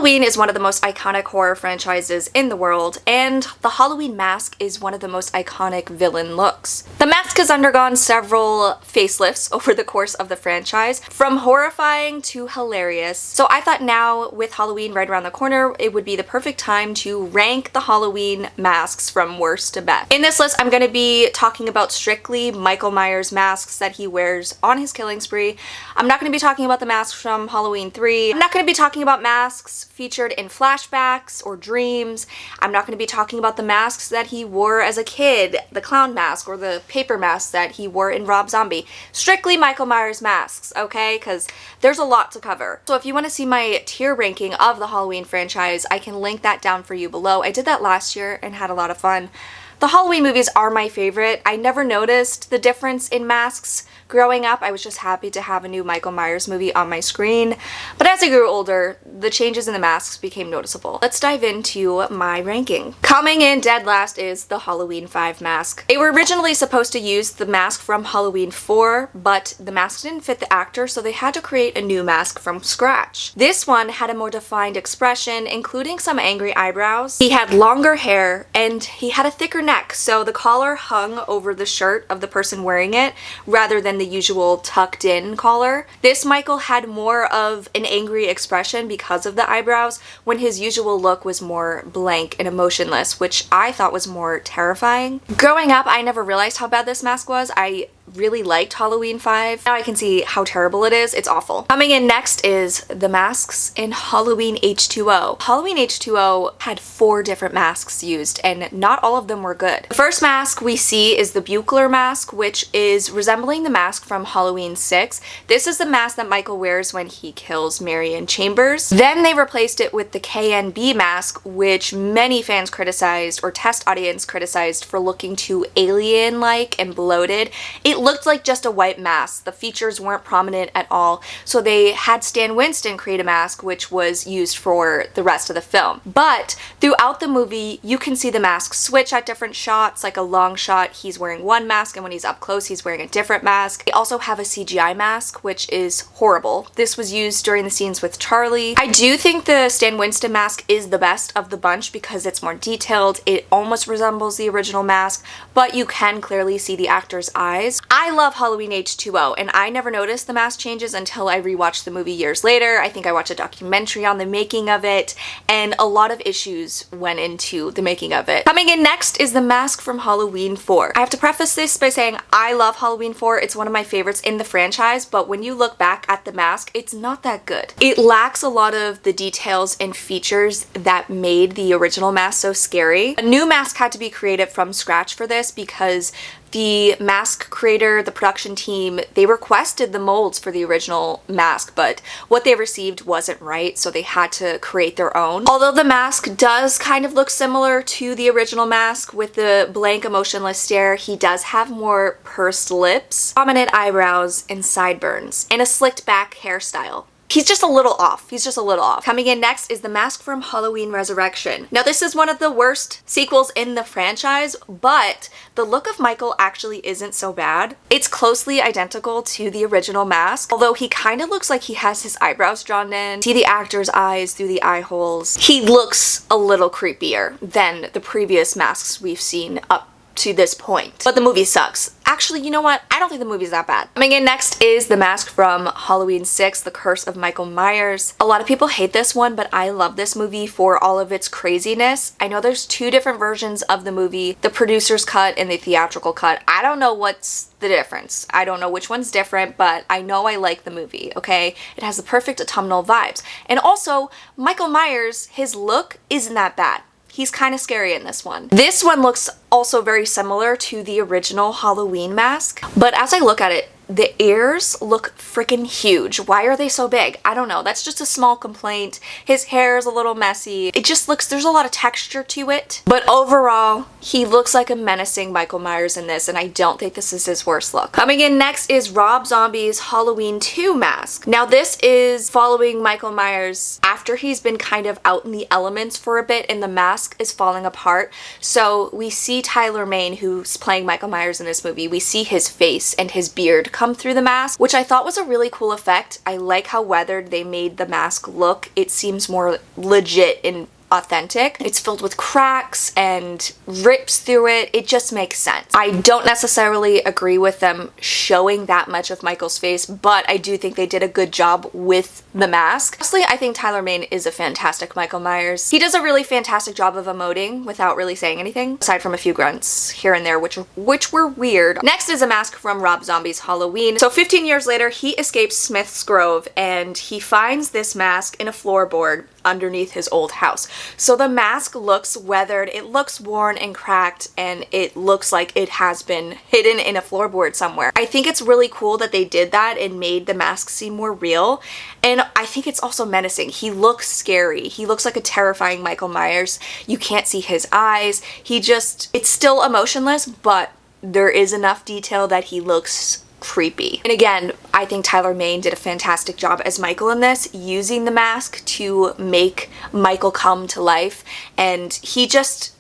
Halloween is one of the most iconic horror franchises in the world, and the Halloween mask is one of the most iconic villain looks. The mask has undergone several facelifts over the course of the franchise, from horrifying to hilarious. So I thought now, with Halloween right around the corner, it would be the perfect time to rank the Halloween masks from worst to best. In this list, I'm going to be talking about strictly Michael Myers masks that he wears on his killing spree. I'm not going to be talking about the masks from Halloween 3. I'm not going to be talking about masks featured in flashbacks or dreams. I'm not going to be talking about the masks that he wore as a kid, the clown mask or the paper mask that he wore in Rob Zombie. Strictly Michael Myers masks, okay? Because there's a lot to cover. So if you want to see my tier ranking of the Halloween franchise, I can link that down for you below. I did that last year and had a lot of fun. The Halloween movies are my favorite. I never noticed the difference in masks growing up. I was just happy to have a new Michael Myers movie on my screen. But as I grew older, the changes in the masks became noticeable. Let's dive into my ranking. Coming in dead last is the Halloween 5 mask. They were originally supposed to use the mask from Halloween 4, but the mask didn't fit the actor, so they had to create a new mask from scratch. This one had a more defined expression, including some angry eyebrows. He had longer hair, and he had a thicker neck, so the collar hung over the shirt of the person wearing it rather than the usual tucked in collar. This Michael had more of an angry expression because of the eyebrows, when his usual look was more blank and emotionless, which I thought was more terrifying. Growing up, I never realized how bad this mask was. I really liked Halloween 5. Now I can see how terrible it is. It's awful. Coming in next is the masks in Halloween H2O. Halloween H2O had 4 different masks used, and not all of them were good. The first mask we see is the Buchler mask, which is resembling the mask from Halloween 6. This is the mask that Michael wears when he kills Marion Chambers. Then they replaced it with the KNB mask, which many fans criticized, or test audience criticized, for looking too alien-like and bloated. It looked like just a white mask. The features weren't prominent at all, so they had Stan Winston create a mask which was used for the rest of the film. But throughout the movie, you can see the masks switch at different shots. Like a long shot, he's wearing one mask, and when he's up close, he's wearing a different mask. They also have a CGI mask, which is horrible. This was used during the scenes with Charlie. I do think the Stan Winston mask is the best of the bunch because it's more detailed. It almost resembles the original mask, but you can clearly see the actor's eyes. I love Halloween H2O, and I never noticed the mask changes until I rewatched the movie years later. I think I watched a documentary on the making of it, and a lot of issues went into the making of it. Coming in next is the mask from Halloween 4. I have to preface this by saying I love Halloween 4. It's one of my favorites in the franchise, but when you look back at the mask, it's not that good. It lacks a lot of the details and features that made the original mask so scary. A new mask had to be created from scratch for this because the mask creator, the production team, they requested the molds for the original mask, but what they received wasn't right, so they had to create their own. Although the mask does kind of look similar to the original mask with the blank, emotionless stare, he does have more pursed lips, prominent eyebrows, and sideburns, and a slicked back hairstyle. He's just a little off. He's just a little off. Coming in next is the mask from Halloween Resurrection. Now this is one of the worst sequels in the franchise, but the look of Michael actually isn't so bad. It's closely identical to the original mask, although he kind of looks like he has his eyebrows drawn in. See the actor's eyes through the eye holes. He looks a little creepier than the previous masks we've seen up to this point. But the movie sucks. Actually, you know what? I don't think the movie's that bad. Coming in next is the mask from Halloween 6, The Curse of Michael Myers. A lot of people hate this one, but I love this movie for all of its craziness. I know there's 2 different versions of the movie, the producer's cut and the theatrical cut. I don't know what's the difference. I don't know which one's different, but I know I like the movie, okay? It has the perfect autumnal vibes. And also, Michael Myers, his look isn't that bad. He's kind of scary in this one. This one looks also very similar to the original Halloween mask, but as I look at it, the ears look freaking huge. Why are they so big? I don't know. That's just a small complaint. His hair is a little messy. It just looks, there's a lot of texture to it. But overall, he looks like a menacing Michael Myers in this, and I don't think this is his worst look. Coming in next is Rob Zombie's Halloween 2 mask. Now this is following Michael Myers after he's been kind of out in the elements for a bit and the mask is falling apart. So we see Tyler Mane, who's playing Michael Myers in this movie. We see his face and his beard come through the mask, which I thought was a really cool effect. I like how weathered they made the mask look. It seems more legit and authentic. It's filled with cracks and rips through it. It just makes sense. I don't necessarily agree with them showing that much of Michael's face, but I do think they did a good job with the mask. Honestly, I think Tyler Mane is a fantastic Michael Myers. He does a really fantastic job of emoting without really saying anything, aside from a few grunts here and there, which were weird. Next is a mask from Rob Zombie's Halloween. So 15 years later, he escapes Smith's Grove and he finds this mask in a floorboard underneath his old house. So the mask looks weathered, it looks worn and cracked, and it looks like it has been hidden in a floorboard somewhere. I think it's really cool that they did that and made the mask seem more real, and I think it's also menacing. He looks scary. He looks like a terrifying Michael Myers. You can't see his eyes. It's still emotionless, but there is enough detail that he looks creepy. And again, I think Tyler Mane did a fantastic job as Michael in this, using the mask to make Michael come to life, and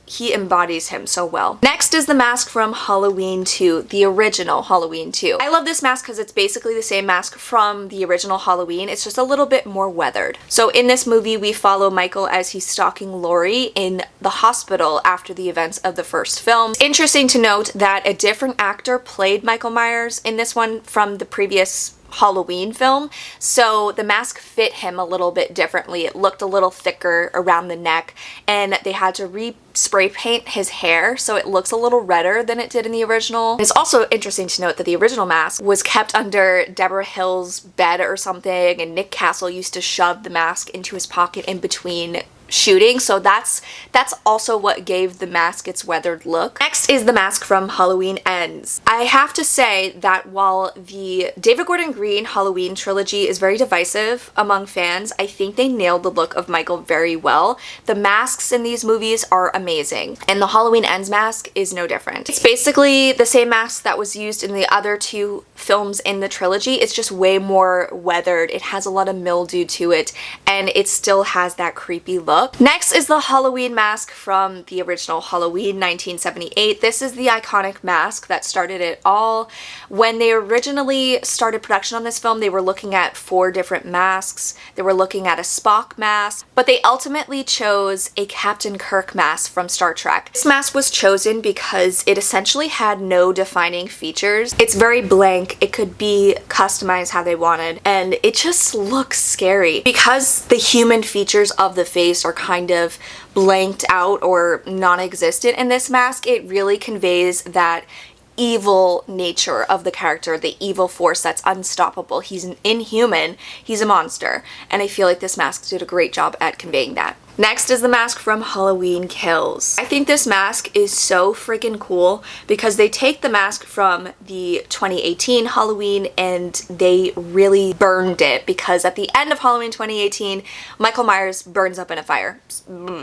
he embodies him so well. Next is the mask from Halloween 2, the original Halloween 2. I love this mask because it's basically the same mask from the original Halloween. It's just a little bit more weathered. So in this movie, we follow Michael as he's stalking Laurie in the hospital after the events of the first film. It's interesting to note that a different actor played Michael Myers in this one from the previous Halloween film, so the mask fit him a little bit differently. It looked a little thicker around the neck, and they had to spray paint his hair so it looks a little redder than it did in the original. It's also interesting to note that the original mask was kept under Deborah Hill's bed or something, and Nick Castle used to shove the mask into his pocket in between shooting, so that's also what gave the mask its weathered look. Next is the mask from Halloween Ends. I have to say that while the David Gordon Green Halloween trilogy is very divisive among fans, I think they nailed the look of Michael very well. The masks in these movies are amazing, and the Halloween Ends mask is no different. It's basically the same mask that was used in the other two films in the trilogy. It's just way more weathered. It has a lot of mildew to it, and it still has that creepy look. Next is the Halloween mask from the original Halloween 1978. This is the iconic mask that started it all. When they originally started production on this film, they were looking at 4 different masks. They were looking at a Spock mask, but they ultimately chose a Captain Kirk mask from Star Trek. This mask was chosen because it essentially had no defining features. It's very blank. It could be customized how they wanted, and it just looks scary. Because the human features of the face are kind of blanked out or non-existent in this mask, it really conveys that evil nature of the character, the evil force that's unstoppable. He's an inhuman, he's a monster, and I feel like this mask did a great job at conveying that. Next is the mask from Halloween Kills. I think this mask is so freaking cool because they take the mask from the 2018 Halloween and they really burned it, because at the end of Halloween 2018, Michael Myers burns up in a fire.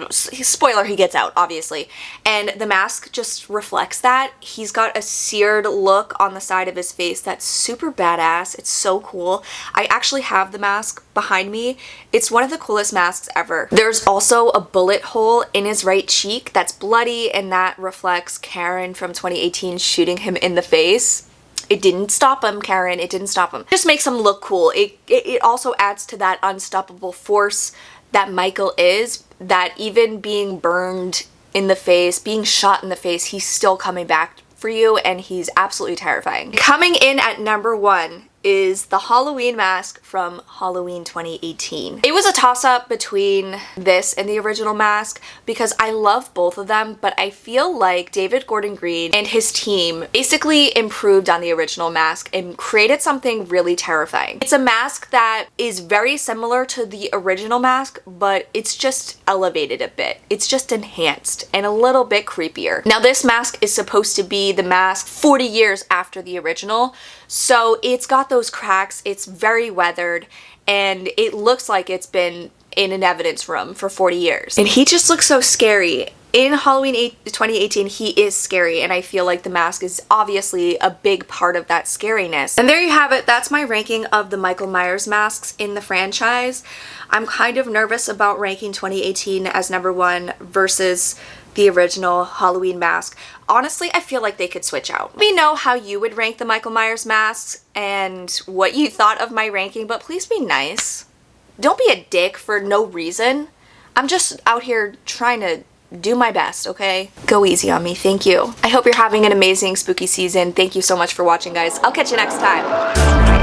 Spoiler, he gets out, obviously. And the mask just reflects that. He's got a seared look on the side of his face that's super badass. It's so cool. I actually have the mask behind me. It's one of the coolest masks ever. There's also a bullet hole in his right cheek that's bloody, and that reflects Karen from 2018 shooting him in the face. It didn't stop him, Karen. It didn't stop him. It just makes him look cool. It also adds to that unstoppable force that Michael is, that even being burned in the face, being shot in the face, he's still coming back for you, and he's absolutely terrifying. Coming in at number 1 is the Halloween mask from Halloween 2018. It was a toss-up between this and the original mask because I love both of them, but I feel like David Gordon Green and his team basically improved on the original mask and created something really terrifying. It's a mask that is very similar to the original mask, but it's just elevated a bit. It's just enhanced and a little bit creepier. Now, this mask is supposed to be the mask 40 years after the original, so it's got those cracks, it's very weathered, and it looks like it's been in an evidence room for 40 years. And he just looks so scary. In Halloween 2018, he is scary, and I feel like the mask is obviously a big part of that scariness. And there you have it. That's my ranking of the Michael Myers masks in the franchise. I'm kind of nervous about ranking 2018 as number 1 versus the original Halloween mask. Honestly, I feel like they could switch out. Let me know how you would rank the Michael Myers masks and what you thought of my ranking, but please be nice. Don't be a dick for no reason. I'm just out here trying to do my best, okay? Go easy on me, thank you. I hope you're having an amazing spooky season. Thank you so much for watching, guys. I'll catch you next time. Bye.